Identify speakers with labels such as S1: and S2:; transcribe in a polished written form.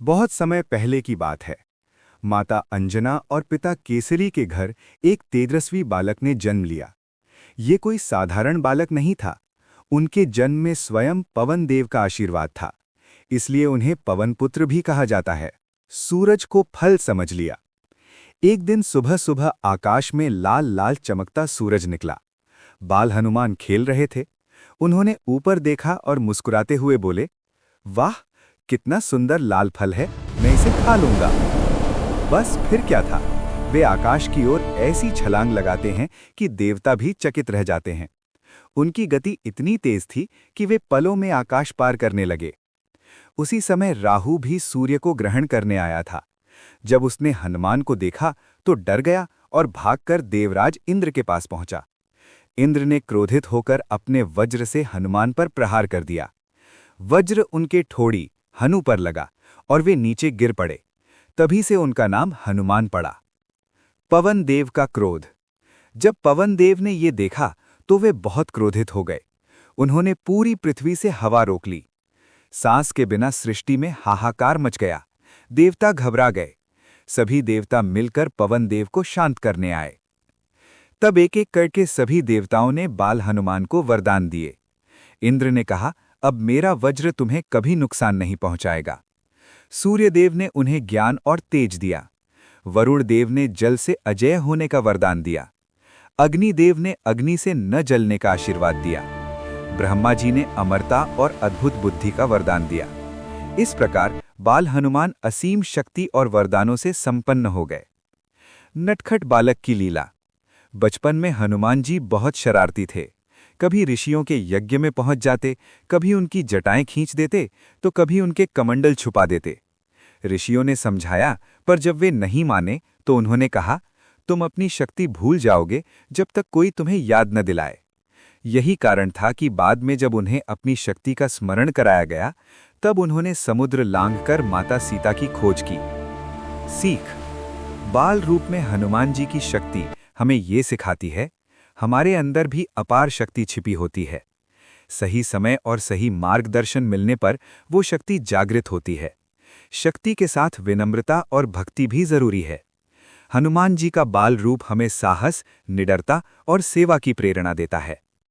S1: बहुत समय पहले की बात है। माता अंजना और पिता केसरी के घर एक तेजस्वी बालक ने जन्म लिया। ये कोई साधारण बालक नहीं था। उनके जन्म में स्वयं पवन देव का आशीर्वाद था। इसलिए उन्हें पवन पुत्र भी कहा जाता है। सूरज को फल समझ लिया। एक दिन सुबह सुबह आकाश में लाल लाल चमकता सूरज निकला। बाल हनुमान खेल रहे थे। उन्होंने ऊपर देखा और मुस्कुराते हुए बोले, वाह, कितना सुंदर लाल फल है, मैं इसे खा लूंगा। बस फिर क्या था, वे आकाश की ओर ऐसी छलांग लगाते हैं कि देवता भी चकित रह जाते हैं। उनकी गति इतनी तेज थी कि वे पलों में आकाश पार करने लगे। उसी समय राहु भी सूर्य को ग्रहण करने आया था। जब उसने हनुमान को देखा तो डर गया और भागकर देवराज इंद्र के पास पहुंचा। इंद्र ने क्रोधित होकर अपने वज्र से हनुमान पर प्रहार कर दिया। वज्र उनके ठोड़ी हनु पर लगा और वे नीचे गिर पड़े। तभी से उनका नाम हनुमान पड़ा। पवन देव का क्रोध। जब पवन देव ने ये देखा तो वे बहुत क्रोधित हो गए। उन्होंने पूरी पृथ्वी से हवा रोक ली। सांस के बिना सृष्टि में हाहाकार मच गया। देवता घबरा गए। सभी देवता मिलकर पवन देव को शांत करने आए। तब एक एक करके सभी देवताओं ने बाल हनुमान को वरदान दिए। इंद्र ने कहा, अब मेरा वज्र तुम्हें कभी नुकसान नहीं पहुंचाएगा। सूर्यदेव ने उन्हें ज्ञान और तेज दिया। वरुण देव ने जल से अजेय होने का वरदान दिया। अग्निदेव ने अग्नि से न जलने का आशीर्वाद दिया। ब्रह्मा जी ने अमरता और अद्भुत बुद्धि का वरदान दिया। इस प्रकार बाल हनुमान असीम शक्ति और वरदानों से संपन्न हो गए। नटखट बालक की लीला। बचपन में हनुमान जी बहुत शरारती थे। कभी ऋषियों के यज्ञ में पहुंच जाते, कभी उनकी जटाएं खींच देते, तो कभी उनके कमंडल छुपा देते। ऋषियों ने समझाया, पर जब वे नहीं माने तो उन्होंने कहा, तुम अपनी शक्ति भूल जाओगे जब तक कोई तुम्हें याद न दिलाए। यही कारण था कि बाद में जब उन्हें अपनी शक्ति का स्मरण कराया गया, तब उन्होंने समुद्र लांघकर माता सीता की खोज की। सीख। बाल रूप में हनुमान जी की शक्ति हमें ये सिखाती है, हमारे अंदर भी अपार शक्ति छिपी होती है। सही समय और सही मार्गदर्शन मिलने पर वो शक्ति जागृत होती है। शक्ति के साथ विनम्रता और भक्ति भी जरूरी है। हनुमान जी का बाल रूप हमें साहस, निडरता और सेवा की प्रेरणा देता है।